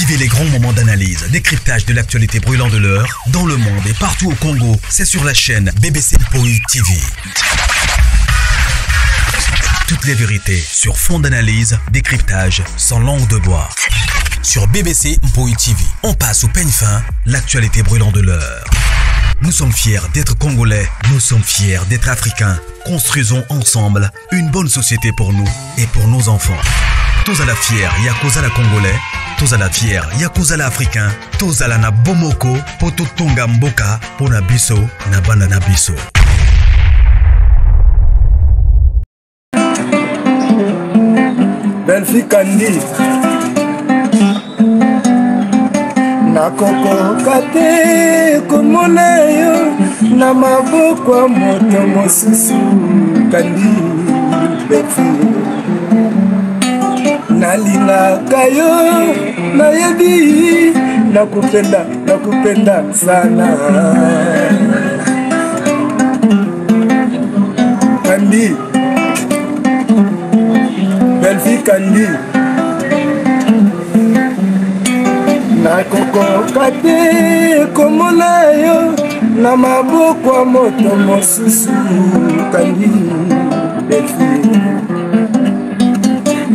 Vivez les grands moments d'analyse, décryptage de l'actualité brûlante de l'heure, dans le monde et partout au Congo. C'est sur la chaîne BBC Mpoï TV. Toutes les vérités sur fond d'analyse, décryptage, sans langue de bois. Sur BBC Mpoï TV, on passe au peigne fin, l'actualité brûlante de l'heure. Nous sommes fiers d'être Congolais, nous sommes fiers d'être Africains. Construisons ensemble une bonne société pour nous et pour nos enfants. Tous à la fière, Yakozala Congolais. Tous à la fière, Yakozala Africain. Tous à la na bomoko, poto tonga mboka, pona biso, na banda na biso. Belfi Kandi nakokoka te komona yo na maboko ya moto mosusu. Kandi Belfi nalingaka yo nayebi nakupenda sana. Kandi Belfi Kandi nakokoka te komona yo na maboko ya moto mosusu. Kandi Belfi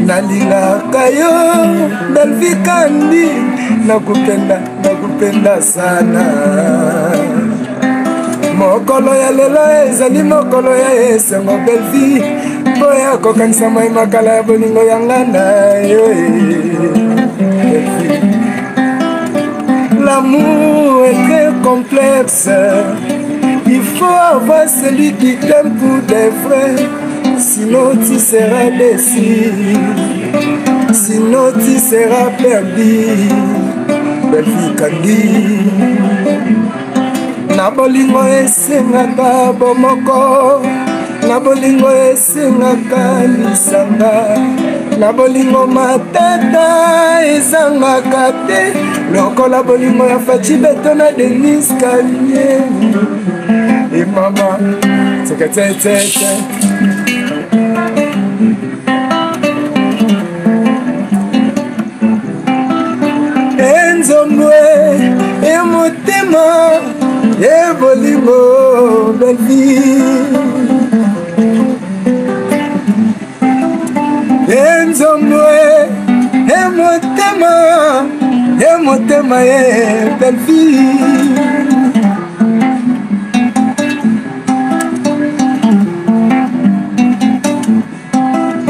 nalingaka yo Belfi Kandi nakupenda sana. Mokolo ya lelo ezali mokolo ya esengo Belfi po ya kokanisa mai makala ya bolingo ya ngana yo. L'amour est très complexe, il faut avoir celui qui t'aime pour des vrais, sinon tu seras déçu, sinon tu seras perdu. Belfi Kandi na bolingo esengaka bomoko, na bolingo esengaka lisanga, na bolingo matata ezangaka te lokola bolingo ya Fachi Beto na Denis Kanye. E mama tete enzomwe e motema e bolingo Belfi enzomwe e motema e Belfi.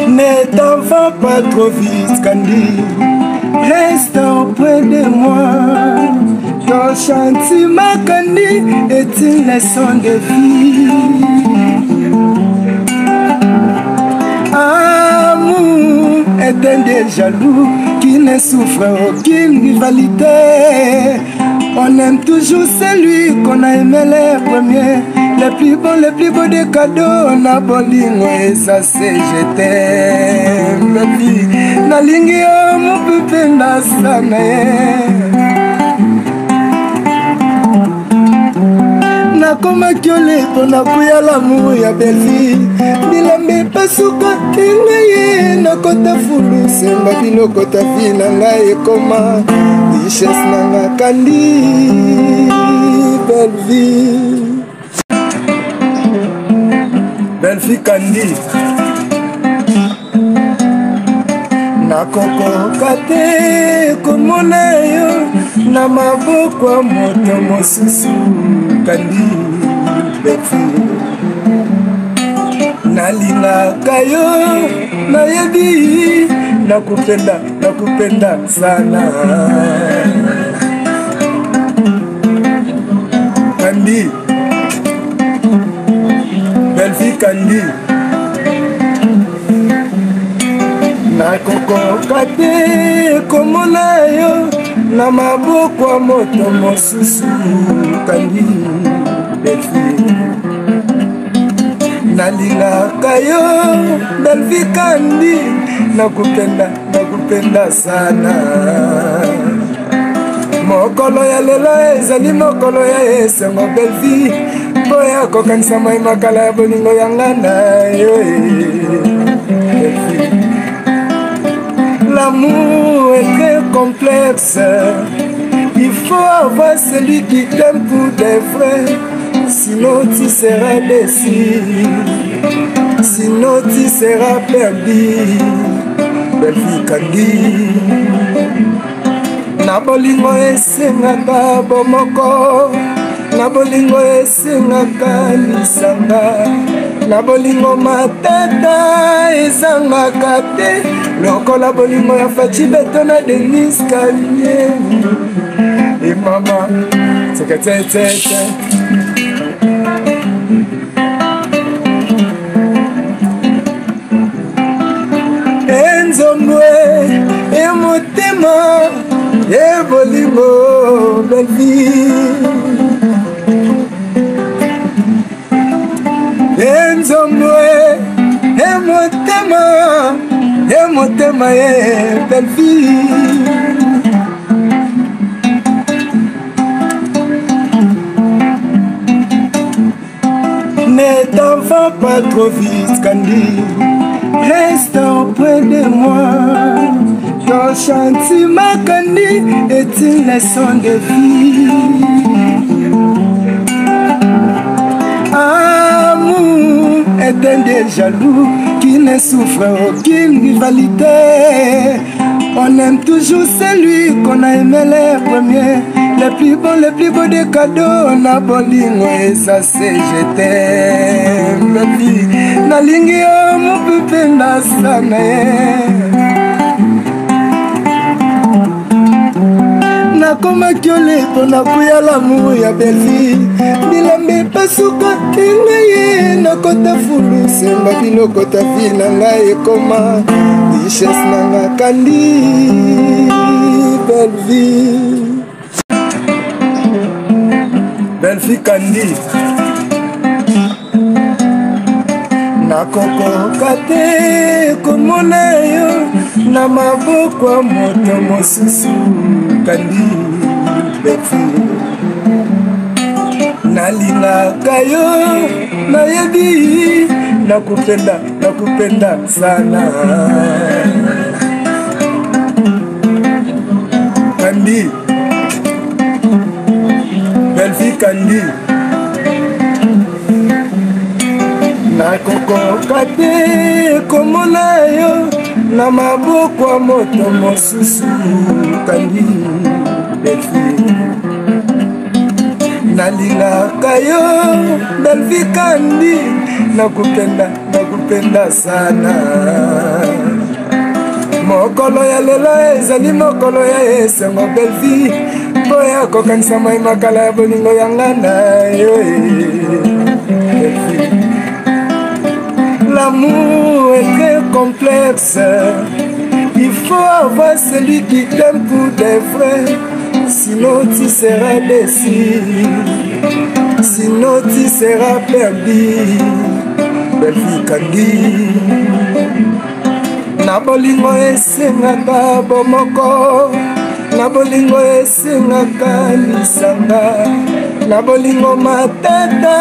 Ne t'en va pas trop vite Kandi, reste auprès de moi. Ton chantiment Kandi est une leçon de vie. Amour est un des jaloux qui ne souffre aucune rivalité. On aime toujours celui qu'on a aimé les premiers. Les plus beaux des cadeaux. On a bolingo et ça c'est je t'aime. Belfi nalingi yo mupenda sana. Nakoma kiole pona kuya l'amour ya Belfi. Bilambe pasuka kinga ye nakota fulu semba biloko ta fi nanga ekoma richesse nanga Kandi Belfi Kandi nakokoka te komona yo na maboko ya moto mosusu. Kandi Belfi nalingaka yo nayebi nakupenda sana. Kandi Belfi Kandi nakokoka te komona yo na maboko ya moto mosusu. Kandi Belfi nalingaka yo Belfi Kandi nakupenda sana. Mokolo ya lelo ezali mokolo ya esengo Belfi po ya kokanisa mai makala ya bolingo ya ngana yo. L'amour est très complexe. Il faut avoir celui qui t'aime pour des vrais, sinon tu seras déçu, sinon tu seras perdu. Belle vie Kandi, na bolingo esengaka bomoko, na bolingo esengaka lisanga, na bolingo matata ezangaka te, lokola bolingo ya Fachi Beto na Denis Kanye. Et maman, c'est que t'es. Enzomwe, et motema, et bolimo, belle vie. Enzomwe, et motema, et belle vie. Ne t'en va pas trop vite, Kandi. Reste auprès de moi. Ton chantiment, Kandi, est une leçon de vie. Amour est un des jaloux qui ne souffre aucune rivalité. On aime toujours celui qu'on a aimé les premiers. Les plus beaux des cadeaux. On a bolingo et ça c'est je t'aime. Na lingi yo mon bébé na sana. Na koma kiole pona kuya l'amour ya belle vie. Bilambe pasuka kingaye na kota fulu semba biloko ta vie na ngai ekoma richesse na nga Kandi. Belle vie, belle vie Kandi. Nakokoka te komona yo na maboko ya moto mosusu Kandi. Belle vie, nalingaka yo nayebi nakupenda sana Kandi. Belle vie Kandi. Nakokoka te komona yo na maboko ya moto mosusu Kandi. Belle vie, nalingaka yo belle vie Kandi. Nakupenda sana. Mokolo ya lelo ezali mokolo ya esengo belle vie, boya kokanisa mai makala ya bolingo ya ngana yo. L'amour est très complexe. Il faut avoir celui qui t'aime pour des vrais, sinon tu seras déçu, sinon tu seras perdu. Belle vie Kandi, na bolingo esengaka bomoko, na bolingo esengaka lisanga, na bolingo matata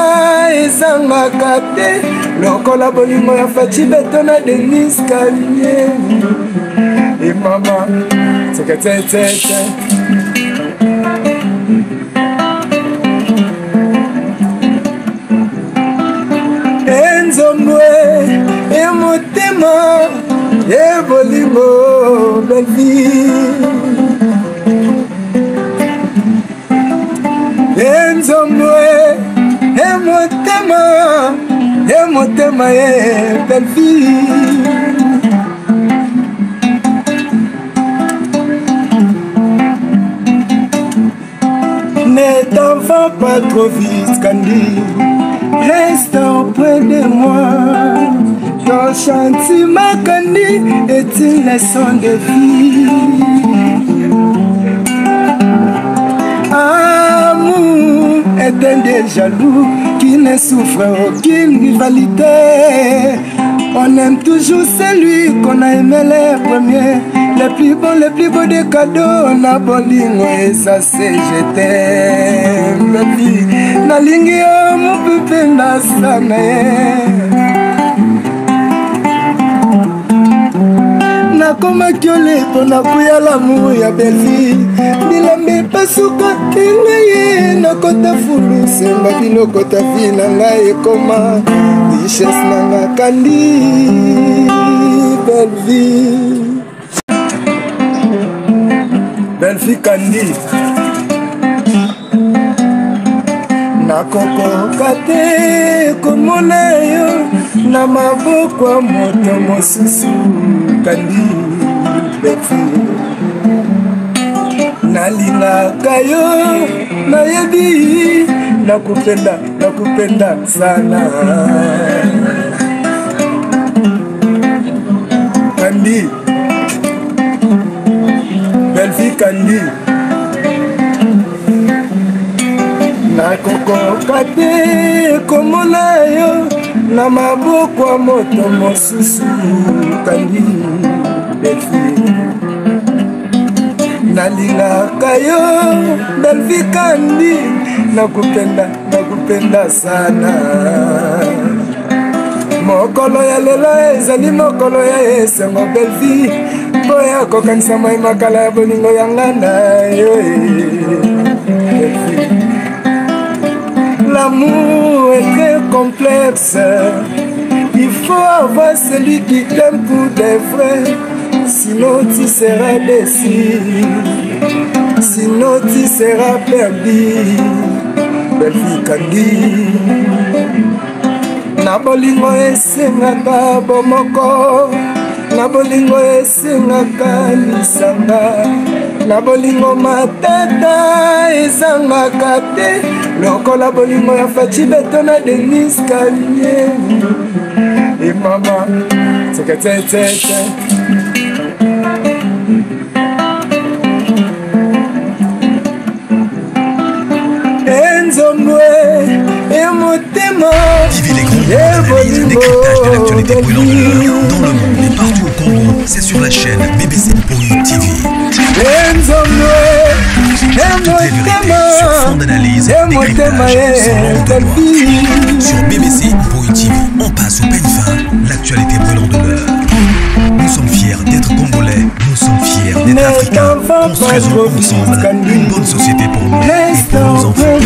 ezangaka te, lokola bolingo ya Fachi Beto na Denis Kanye. Et maman, c'est que t'es. Enzomwe, et motema, et bolimo, belle vie. Enzomwe, et motema, et belle vie. Ne t'en va pas trop vite, Kandi. Reste auprès de moi. Ton chantiment, Kandi, est une leçon de vie. Amour est un des jaloux qui ne souffre aucune rivalité. On aime toujours celui qu'on a aimé les premiers. Les plus beaux des cadeaux. On a bolingo et ça c'est je t'aime. Na lingi yo mon bébé na sana. nakomaki ole mpona kuya lamu ya belvi bilembe pasuka kinga ye nakota fulu semba biloko ta vi na ngai ekoma richesse nanga kandi belvi kandi nakokoka te komona yo na maboko ya moto mosusu kandi belvi nalingaka yo nayebi nakupenda sana kandi belvi kandi nakokoka te komona yo na maboko ya moto mosusu kandi belvi nalingaka yo belvi kandi nakupenda sana mokolo ya lelo ezali mokolo ya esengo belvi mpo ya kokanisa mai makala ya bolingo yanga na yo l'amour est très complexe. Il faut avoir celui qui t'aime pour des vrais. Sinon tu seras déçu. Sinon tu seras perdu. Belvi kandi na bolingo esengaka bomoko, na bolingo esengaka lisanga, na bolingo matata ezangaka te lokola bolingo ya Fachi Beto na Denis Kanye e mama tete enzomwe emotema. Vivez les grands analyses, décryptage de l'actualité brûlante de l'heure dans le monde et partout au Congo. C'est sur la chaîne BBC Mpoi TV. Toutes les vérités sur fond d'analyse, décryptage sans langue de bois. Sur BBC Mpoi TV, on passe au peigne fin l'actualité brûlante de l'heure. Nous sommes fiers d'être Congolais, nous sommes fiers d'être Africains. Construisons ensemble une bonne société pour nous et pour nos enfants.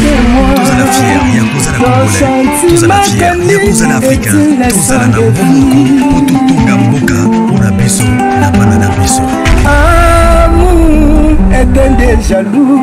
Tous à la fière, Yakuza la Congolais. Tous à la fière, Yakuza la Africain. Tous à la Nambomoko, Otutunga Mboka, Onabiso, Nabanana Biso. Amour est un des jaloux.